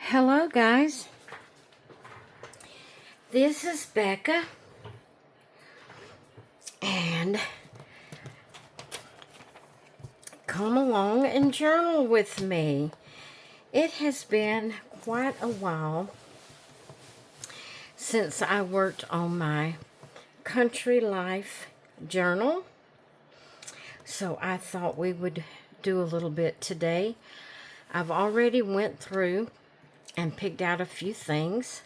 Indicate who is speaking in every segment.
Speaker 1: Hello guys, this is Becca, and come along and journal with me. It has been quite a while since I worked on my country life journal, so I thought we would do a little bit today. I've already went through and picked out a few things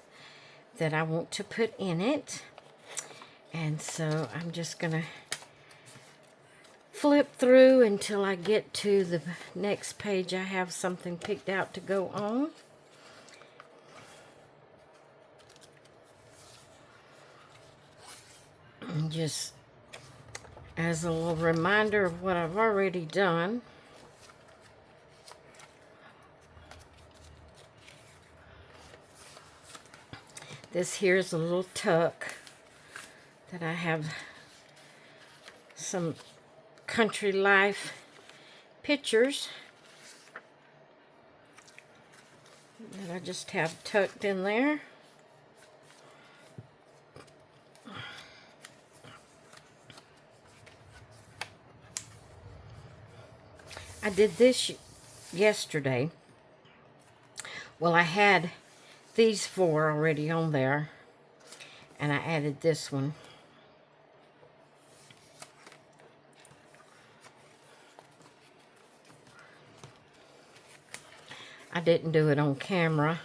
Speaker 1: that I want to put in it. And so I'm just going to flip through until I get to the next page. I have something picked out to go on. And just as a little reminder of what I've already done. This here is a little tuck that I have some country life pictures that I just have tucked in there. I did this yesterday. Well, I had these four already on there, and I added this one. I didn't do it on camera.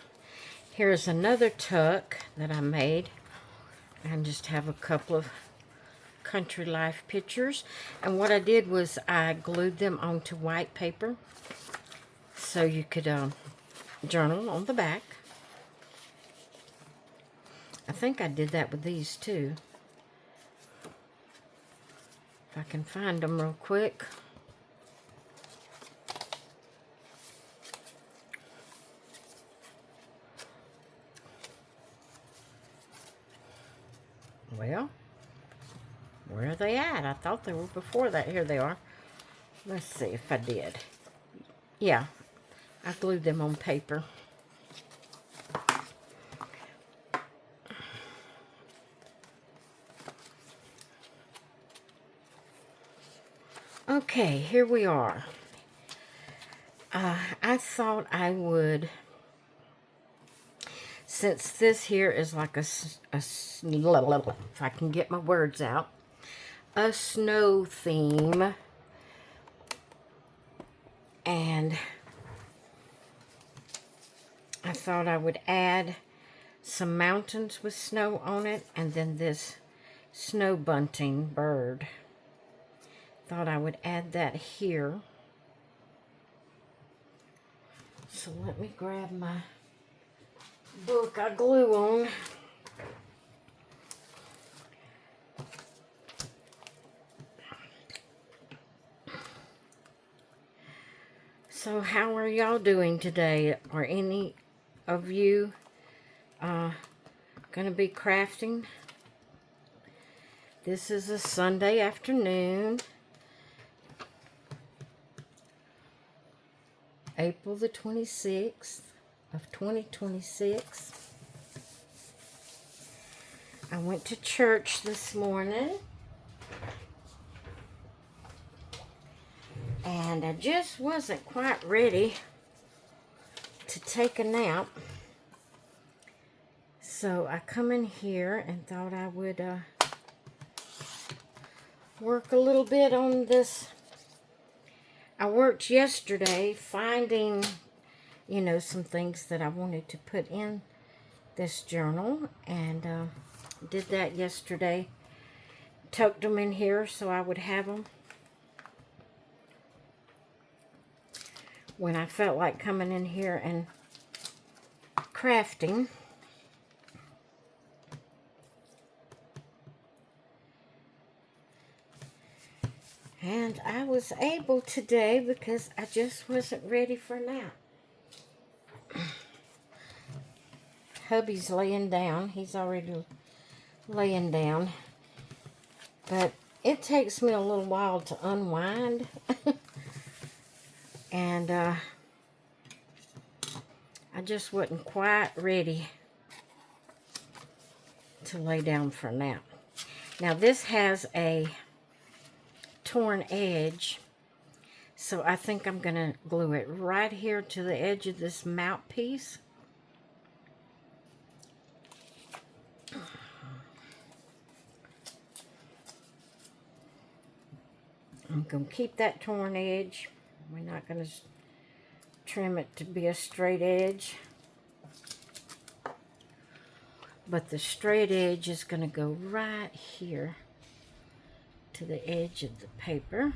Speaker 1: Here's another tuck that I made, and just have a couple of country life pictures. And what I did was I glued them onto white paper so you could journal on the back. I think I did that with these too. If I can find them real quick. Well, where are they at? I thought they were before that. Here they are. Let's see if I did. Yeah, I glued them on paper. Okay, here we are. I thought I would, since this here is like if I can get my words out, a snow theme, and I thought I would add some mountains with snow on it, and then this snow bunting bird. Thought I would add that here. So let me grab my book I glue on. So how are y'all doing today? Are any of you gonna be crafting? This is a Sunday afternoon, April the 26th of 2026. I went to church this morning, and I just wasn't quite ready to take a nap. So I come in here and thought I would work a little bit on this. I worked yesterday finding, you know, some things that I wanted to put in this journal, and did that yesterday. Tucked them in here so I would have them when I felt like coming in here and crafting. And I was able today because I just wasn't ready for a nap. Hubby's laying down. He's already laying down. But it takes me a little while to unwind. And I just wasn't quite ready to lay down for a nap. Now this has a torn edge, so I think I'm going to glue it right here to the edge of this mouthpiece. I'm going to keep that torn edge. We're not going to trim it to be a straight edge. But the straight edge is going to go right here to the edge of the paper.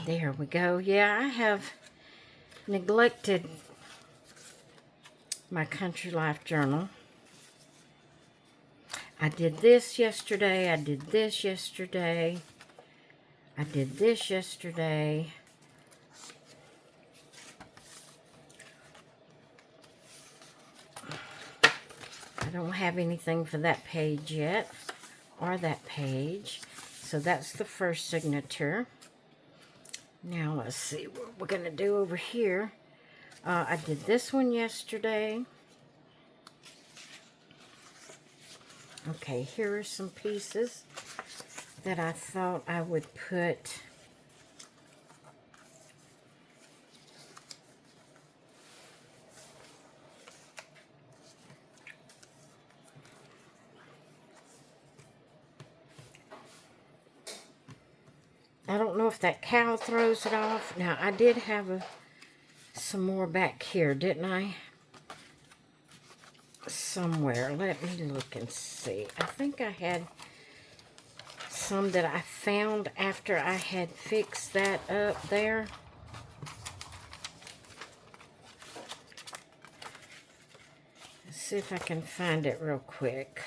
Speaker 1: There we go. Yeah, I have neglected my country life journal. I did this yesterday. I did this yesterday. I did this yesterday. I don't have anything for that page yet, or that page. So that's the first signature. Now let's see what we're going to do over here. I did this one yesterday. Okay, here are some pieces that I thought I would put. I don't know if that cow throws it off. Now, I did have some more back here, didn't I? Somewhere. Let me look and see. I think I had some that I found after I had fixed that up there. Let's see if I can find it real quick.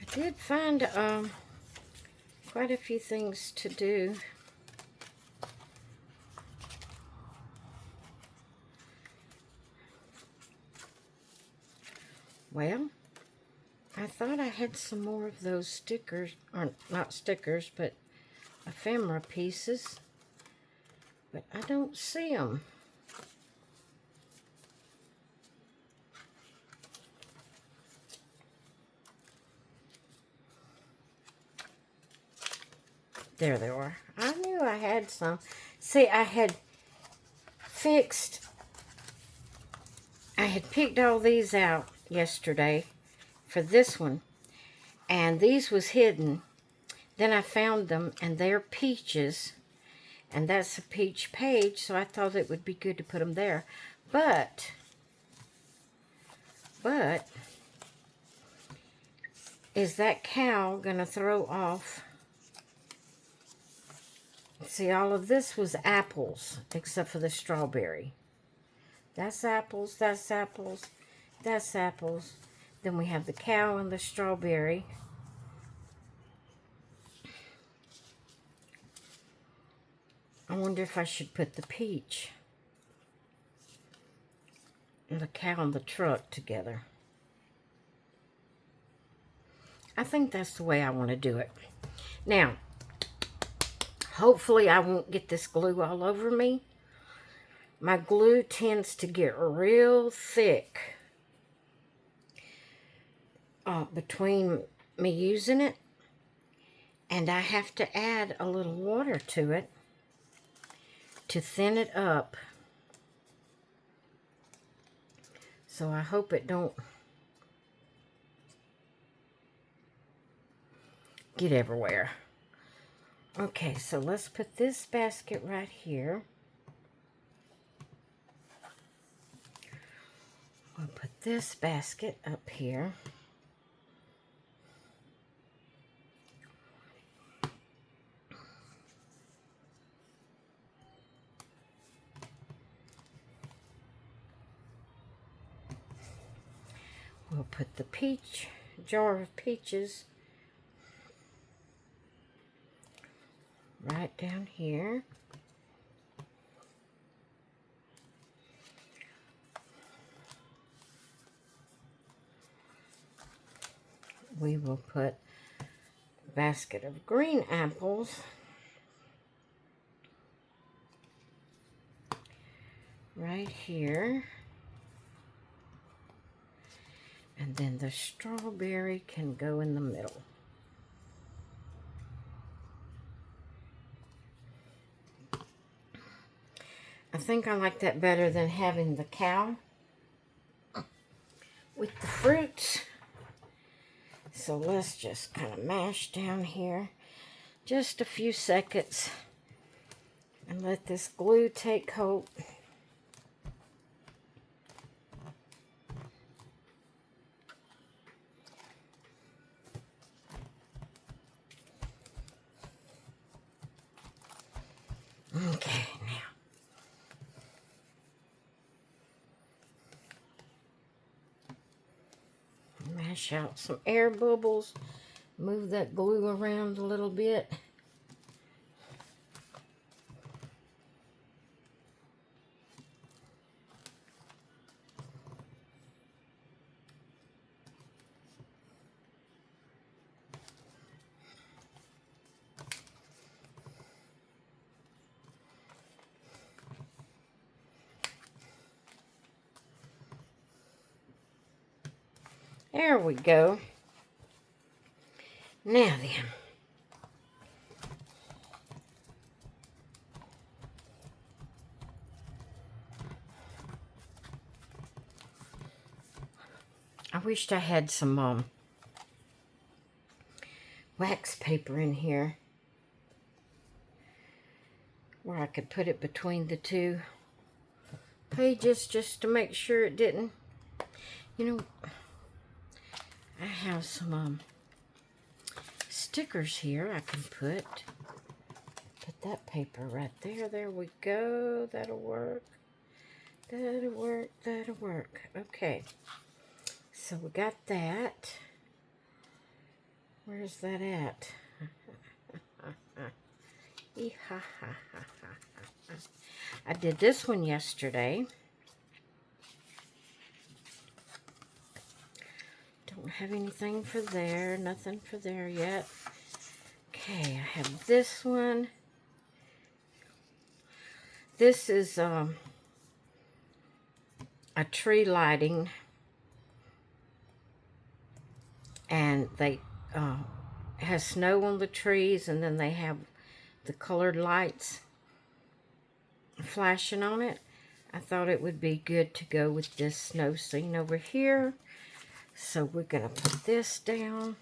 Speaker 1: I did find quite a few things to do. Well, I thought I had some more of those stickers, or not stickers, but ephemera pieces, but I don't see them. There they are. I knew I had some. See, I had picked all these out yesterday for this one, and these was hidden. Then I found them, and they're peaches, and that's a peach page, so I thought it would be good to put them there. But, is that cow gonna throw off? See, all of this was apples, except for the strawberry. That's apples, that's apples, that's apples. Then we have the cow and the strawberry. I wonder if I should put the peach and the cow and the truck together. I think that's the way I want to do it. Now, hopefully I won't get this glue all over me. My glue tends to get real thick between me using it, and I have to add a little water to it to thin it up. So I hope it don't get everywhere. Okay, so let's put this basket right here. We'll put this basket up here. we'll put the jar of peaches right down here. We will put a basket of green apples right here. And then the strawberry can go in the middle. I think I like that better than having the cow with the fruits. So let's just kind of mash down here just a few seconds and let this glue take hold. Okay, now. Mash out some air bubbles. Move that glue around a little bit. There we go. Now then. I wished I had some wax paper in here where I could put it between the two pages just to make sure it didn't, you know, I have some stickers here I can put that paper right there. There we go. That'll work. That'll work. That'll work. Okay. So we got that. Where's that at? I did this one yesterday. Don't have anything for there. Nothing for there yet. Okay, I have this one. This is a tree lighting. And they has snow on the trees, and then they have the colored lights flashing on it. I thought it would be good to go with this snow scene over here. So we're going to put this down.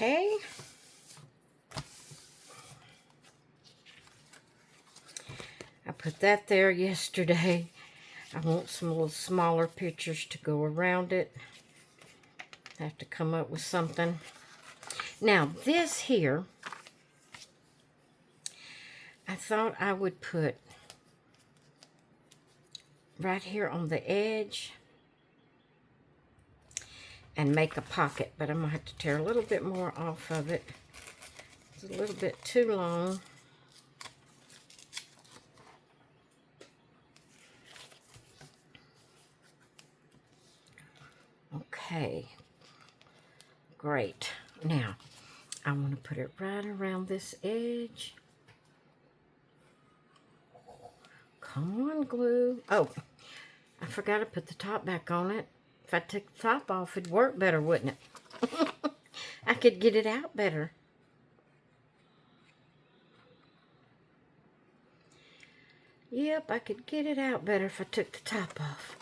Speaker 1: Okay. I put that there yesterday. I want some little smaller pictures to go around it. I have to come up with something. Now this here, I thought I would put right here on the edge and make a pocket, but I'm going to have to tear a little bit more off of it. It's a little bit too long. Okay, great. Now, I want to put it right around this edge. Come on, glue. Oh, I forgot to put the top back on it. If I took the top off, it'd work better, wouldn't it? I could get it out better. Yep, I could get it out better if I took the top off.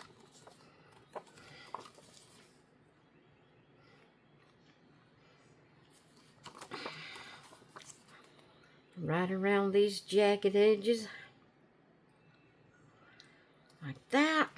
Speaker 1: right around these jagged edges, like that.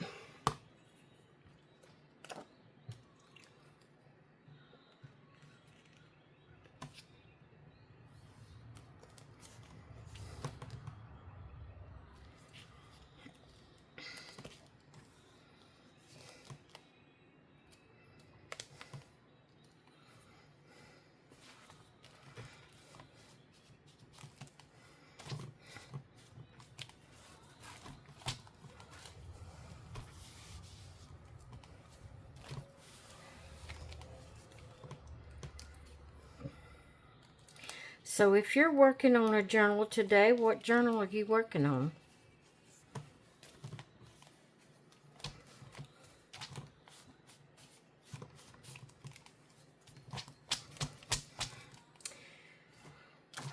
Speaker 1: So if you're working on a journal today, what journal are you working on?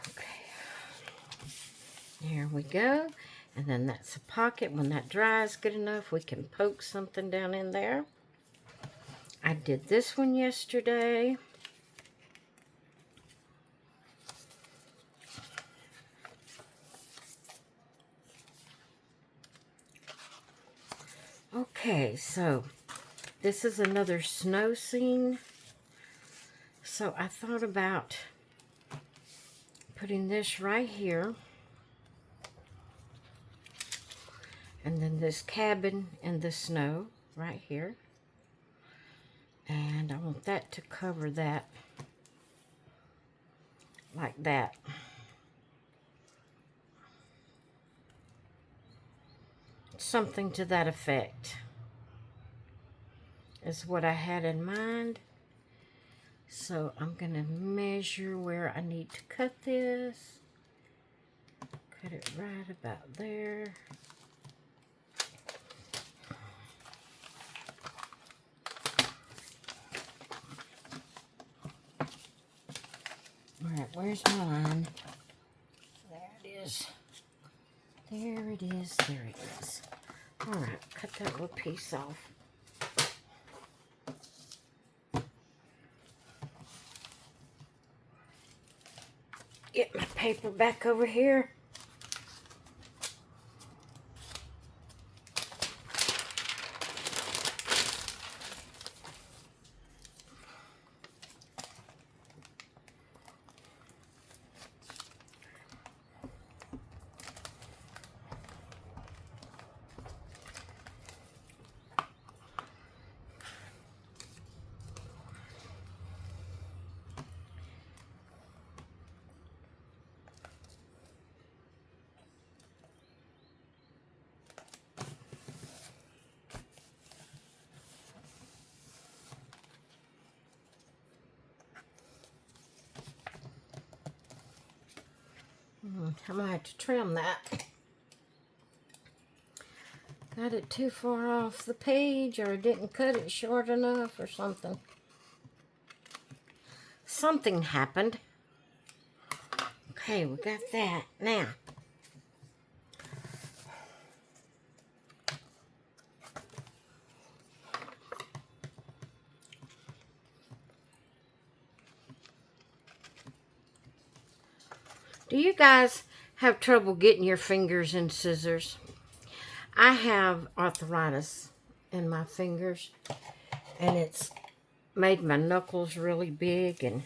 Speaker 1: Okay, there we go. And then that's a pocket. When that dries good enough, we can poke something down in there. I did this one yesterday. Okay, so this is another snow scene. So I thought about putting this right here. And then this cabin in the snow right here. And I want that to cover that like that. Something to that effect is what I had in mind. So I'm going to measure where I need to cut this. Cut it right about there. Alright, where's my line? There it is. There it is. There it is. Alright, cut that little piece off. Get my paper back over here. I might have to trim that. Got it too far off the page, or didn't cut it short enough, or something. Something happened. Okay, we got that. Now, do you guys have trouble getting your fingers in scissors? I have arthritis in my fingers, and it's made my knuckles really big, and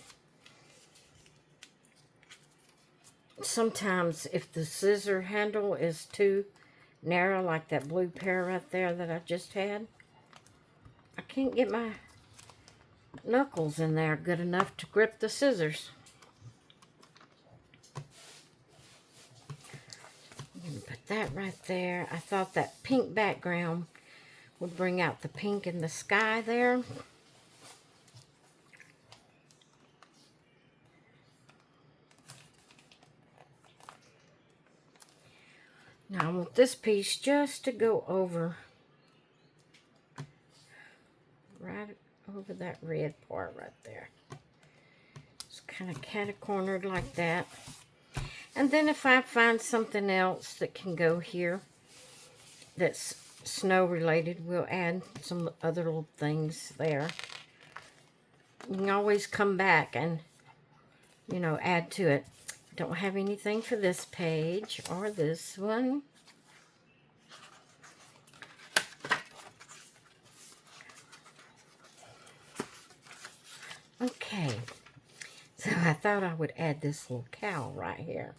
Speaker 1: sometimes if the scissor handle is too narrow, like that blue pair right there that I just had, I can't get my knuckles in there good enough to grip the scissors. I'm going to put that right there. I thought that pink background would bring out the pink in the sky there. Now I want this piece just to go over, right over that red part right there. It's kind of cat-cornered like that. And then if I find something else that can go here that's snow related, we'll add some other little things there. You can always come back and, you know, add to it. Don't have anything for this page or this one. Okay, so I thought I would add this little cow right here.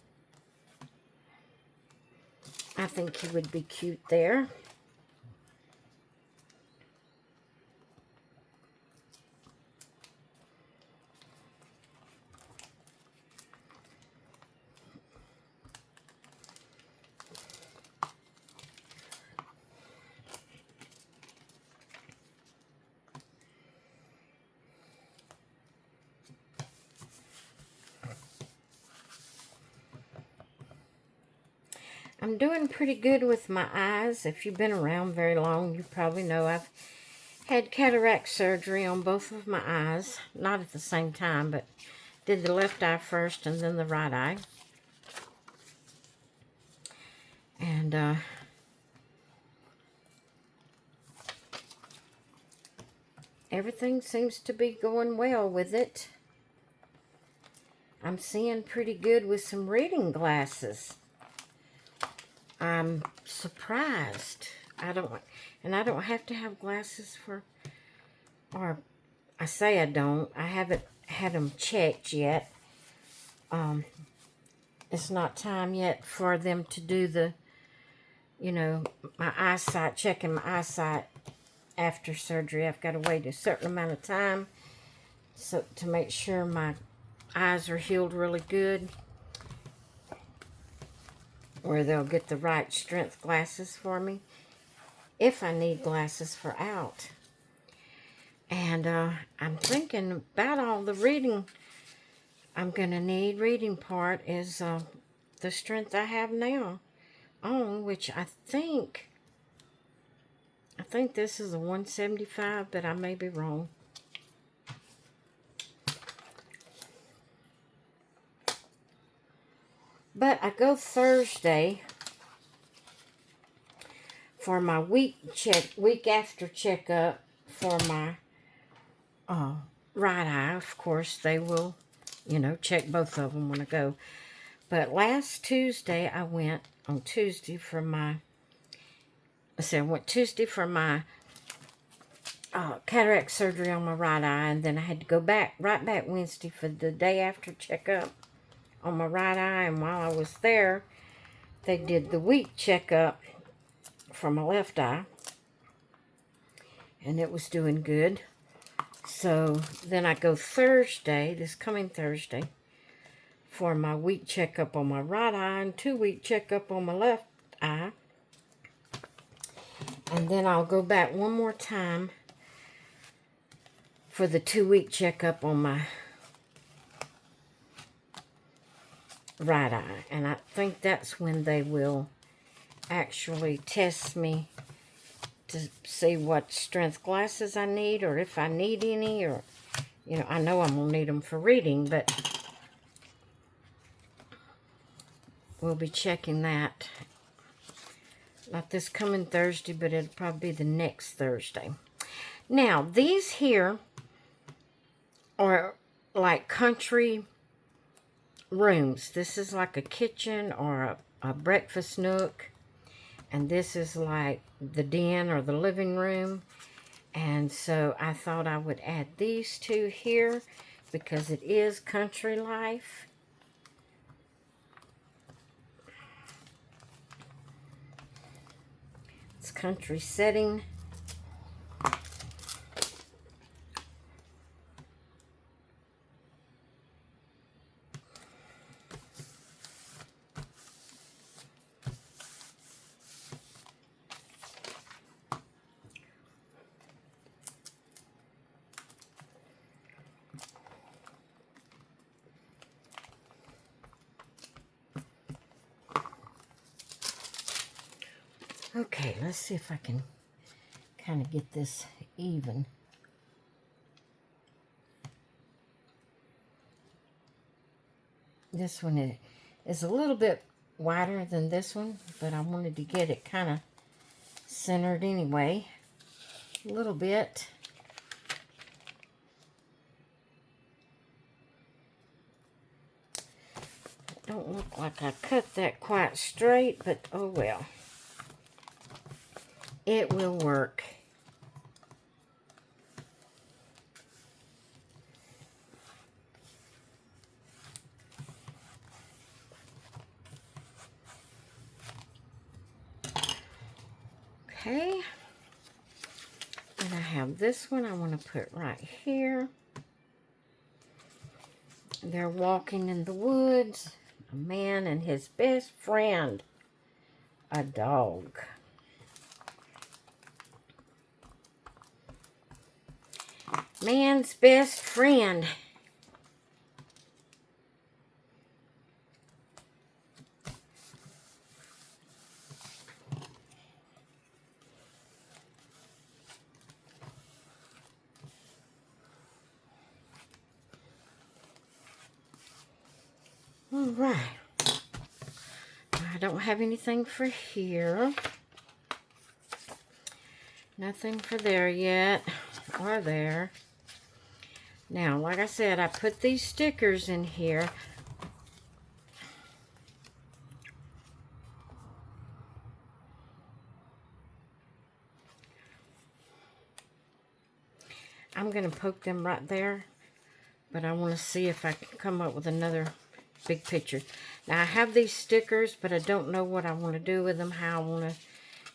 Speaker 1: I think he would be cute there. I'm doing pretty good with my eyes. If you've been around very long, you probably know I've had cataract surgery on both of my eyes. Not at the same time, but did the left eye first and then the right eye. And everything seems to be going well with it. I'm seeing pretty good with some reading glasses. I'm surprised. I don't have to have glasses for, or I say I don't. I haven't had them checked yet. It's not time yet for them to do the, my eyesight, checking my eyesight after surgery. I've got to wait a certain amount of time so to make sure my eyes are healed really good, where they'll get the right strength glasses for me if I need glasses for out. And I'm thinking about all the reading I'm going to need. Reading part is the strength I have now on, which I think this is a 175, but I may be wrong. But I go Thursday for my week after checkup for my right eye. Of course, they will, check both of them when I go. But last Tuesday, I went on Tuesday for my, I went Tuesday for my cataract surgery on my right eye, and then I had to go right back Wednesday for the day after checkup on my right eye. And while I was there, they did the week checkup for my left eye, and it was doing good. So then I go Thursday, this coming Thursday, for my week checkup on my right eye and 2-week checkup on my left eye. And then I'll go back one more time for the 2-week checkup on my right eye. And I think that's when they will actually test me to see what strength glasses I need, or if I need any, or, I know I'm going to need them for reading, but we'll be checking that. Not this coming Thursday, but it'll probably be the next Thursday. Now, these here are like country rooms. This is like a kitchen or a breakfast nook. And this is like the den or the living room. And so I thought I would add these two here because it is country life. It's country setting. Okay, let's see if I can kind of get this even. This one is a little bit wider than this one, but I wanted to get it kind of centered anyway, a little bit. Don't look like I cut that quite straight, but oh well. It will work. Okay. And I have this one I want to put right here. They're walking in the woods. A man and his best friend, a dog. Man's best friend. All right. I don't have anything for here. Nothing for there yet, or there. Now, like I said, I put these stickers in here. I'm going to poke them right there, but I want to see if I can come up with another big picture. Now, I have these stickers, but I don't know what I want to do with them, how I want to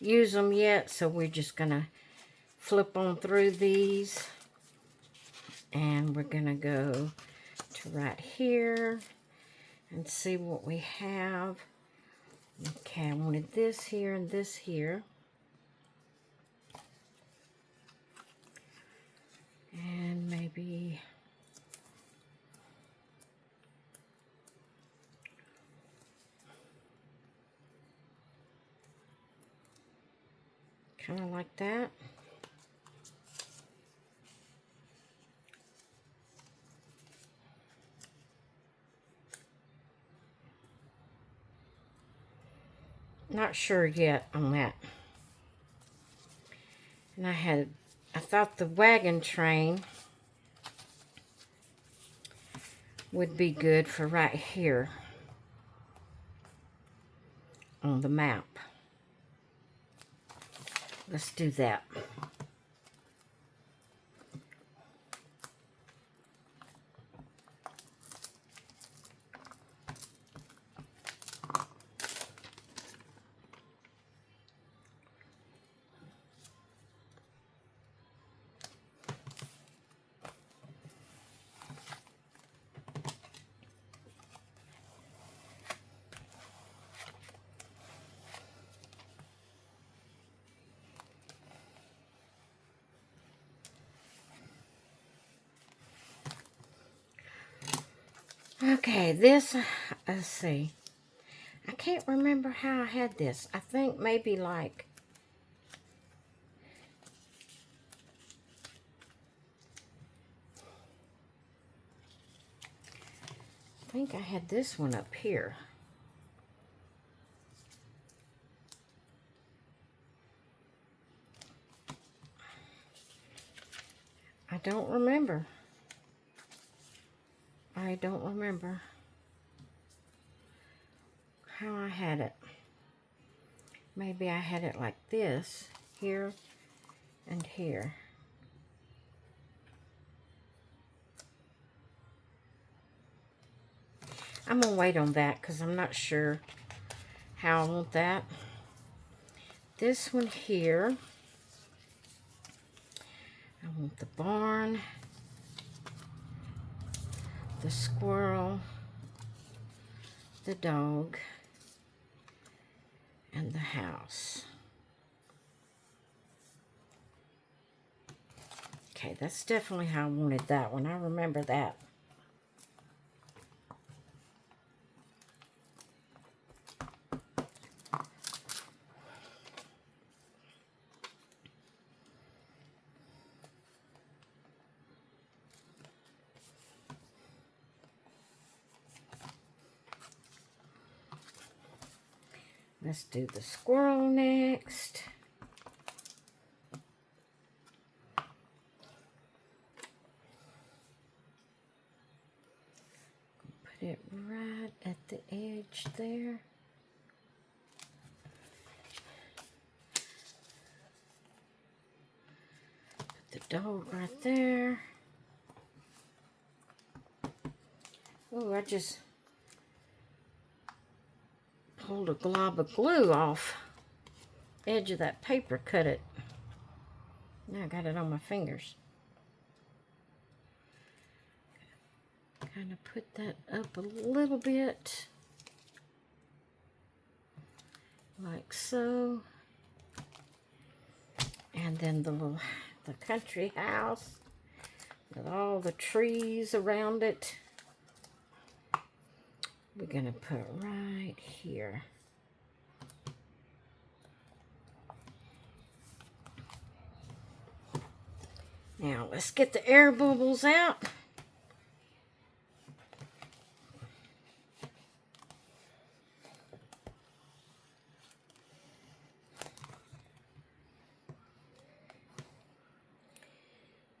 Speaker 1: use them yet, so we're just going to flip on through these, and we're going to go to right here and see what we have. Okay, I wanted this here and this here. And maybe kind of like that. Not sure yet on that. And I thought the wagon train would be good for right here on the map. Let's do that. Okay, this, let's see. I can't remember how I had this. I think maybe like, I think I had this one up here. I don't remember. I don't remember how I had it. Maybe I had it like this, here and here. I'm going to wait on that because I'm not sure how I want that. This one here, I want the barn, the squirrel, the dog, and the house. Okay, that's definitely how I wanted that one. I remember that. Let's do the squirrel next. Put it right at the edge there. Put the dog right there. Oh, I just pulled a glob of glue off the edge of that paper, cut it. Now I got it on my fingers. Kind of put that up a little bit, like so. And then the country house with all the trees around it, we're gonna put right here. Now let's get the air bubbles out.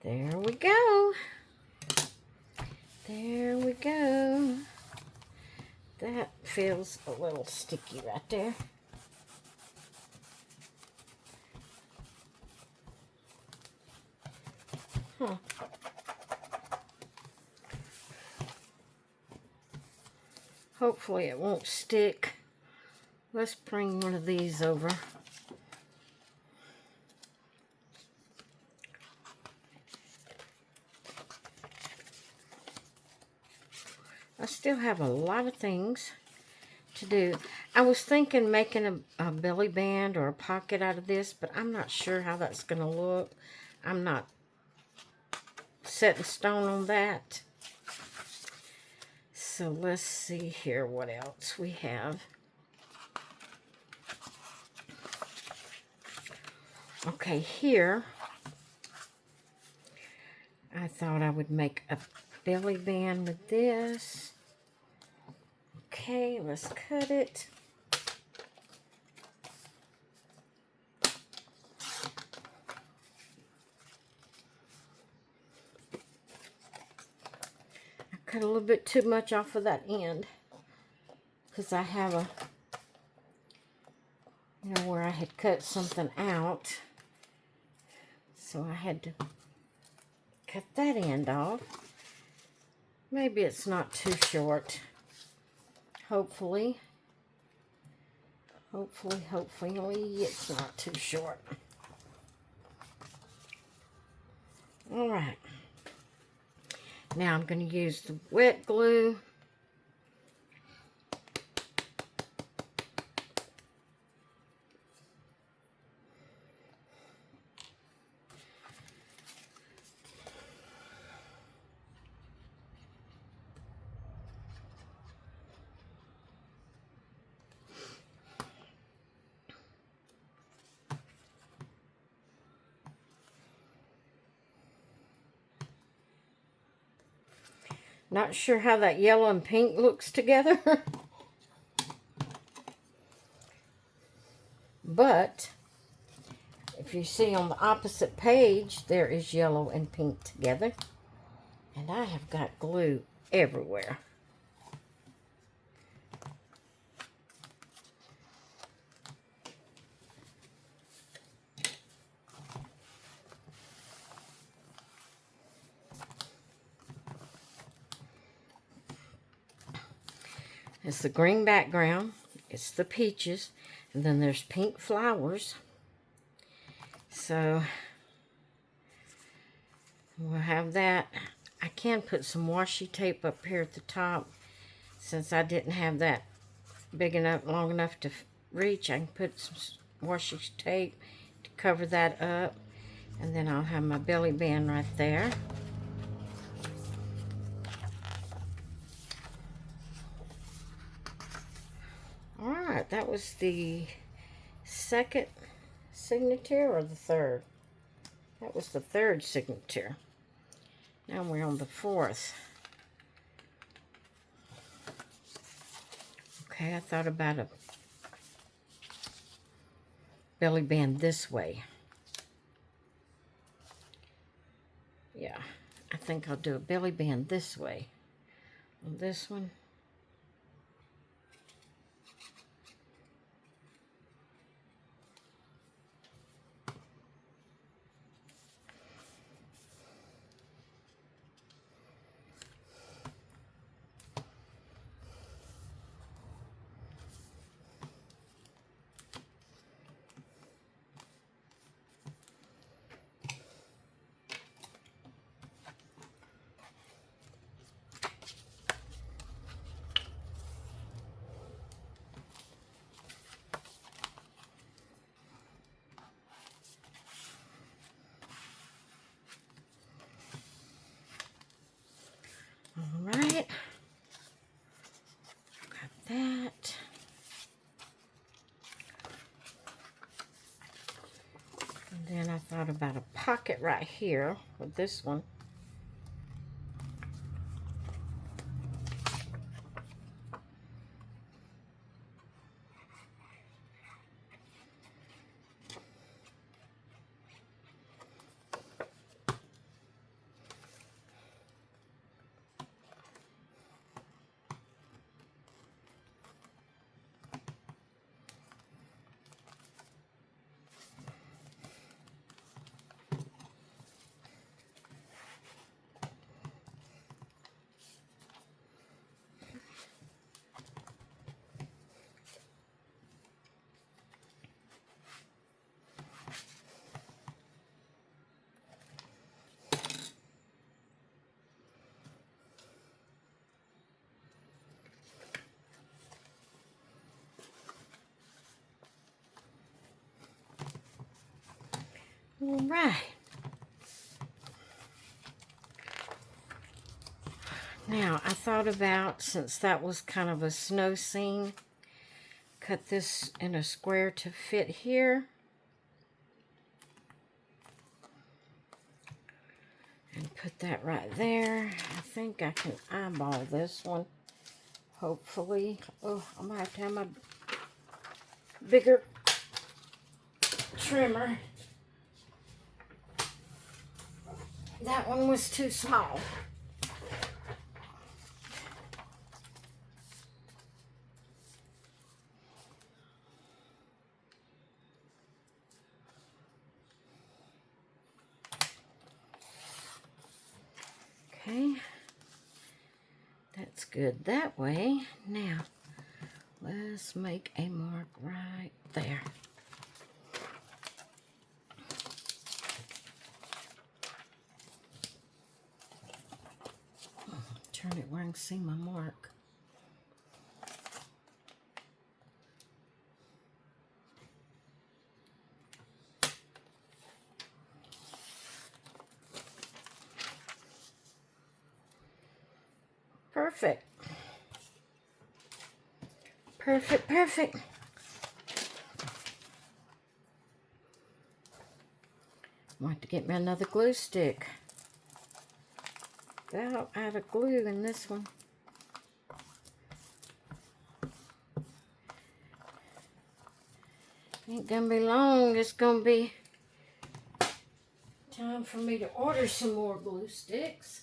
Speaker 1: There we go. There we go. That feels a little sticky right there. Huh. Hopefully it won't stick. Let's bring one of these over. I still have a lot of things to do. I was thinking making a belly band or a pocket out of this, but I'm not sure how that's going to look. I'm not set in stone on that. So let's see here what else we have. Okay, here I thought I would make a belly band with this. Okay, let's cut it. I cut a little bit too much off of that end because I have a, where I had cut something out. So I had to cut that end off. Maybe it's not too short. Hopefully it's not too short. All right. Now I'm going to use the wet glue. Not sure how that yellow and pink looks together. But if you see on the opposite page, there is yellow and pink together. And I have got glue everywhere. It's the green background, it's the peaches, and then there's pink flowers. So we'll have that. I can put some washi tape up here at the top. Since I didn't have that big enough, long enough to reach, I can put some washi tape to cover that up. And then I'll have my belly band right there. Alright, that was the second signature or the third? That was the third signature. Now we're on the fourth. Okay, I thought about a belly band this way. Yeah, I think I'll do a belly band this way. On this one. Then I thought about a pocket right here with this one. All right. Now, I thought about, since that was kind of a snow scene, cut this in a square to fit here. And put that right there. I think I can eyeball this one, hopefully. Oh, I'm going to have my bigger trimmer. That one was too small. Okay, that's good that way. Now, let's make a mark right there. Turn it where I can see my mark. Perfect. Perfect, perfect. I'm going to have to get me another glue stick. About out of glue in this one. Ain't gonna be long. It's gonna be time for me to order some more glue sticks.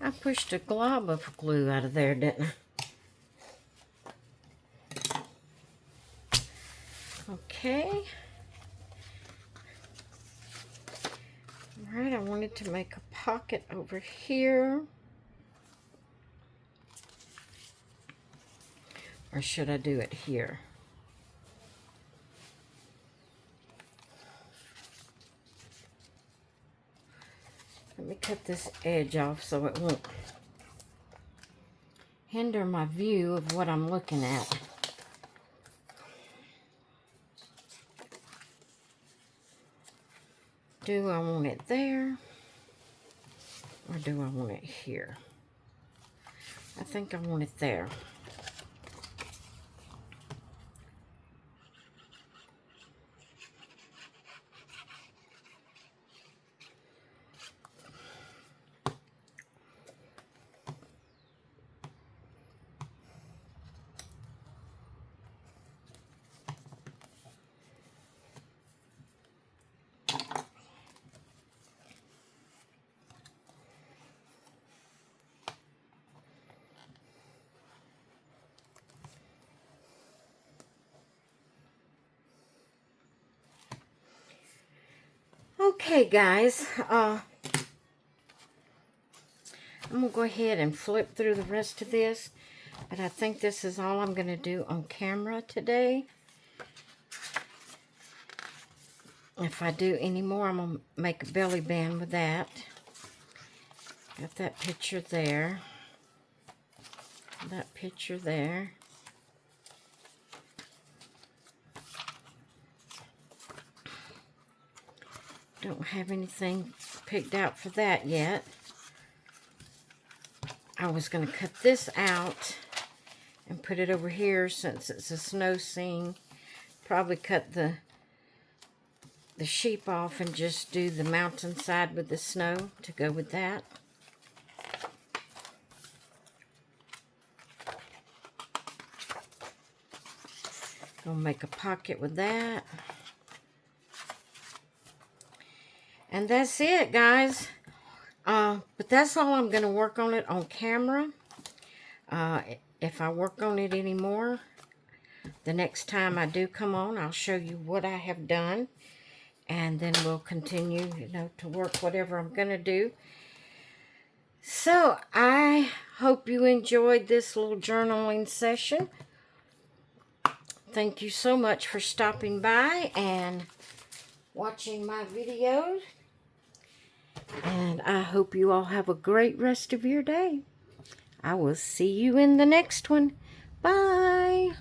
Speaker 1: I pushed a glob of glue out of there, didn't I? Okay. Alright, I wanted to make a pocket over here. Or should I do it here? Let me cut this edge off so it won't hinder my view of what I'm looking at. Do I want it there? Or do I want it here? I think I want it there. Okay, guys, I'm going to go ahead and flip through the rest of this. But I think this is all I'm going to do on camera today. If I do any more, I'm going to make a belly band with that. Got that picture there. That picture there. Don't have anything picked out for that yet. I was going to cut this out and put it over here since it's a snow scene. Probably cut the sheep off and just do the mountainside with the snow to go with that. Gonna make a pocket with that. And that's it, guys. But that's all I'm going to work on it on camera. If I work on it anymore, the next time I do come on, I'll show you what I have done. And then we'll continue, to work whatever I'm going to do. So, I hope you enjoyed this little journaling session. Thank you so much for stopping by and watching my videos. And I hope you all have a great rest of your day. I will see you in the next one. Bye.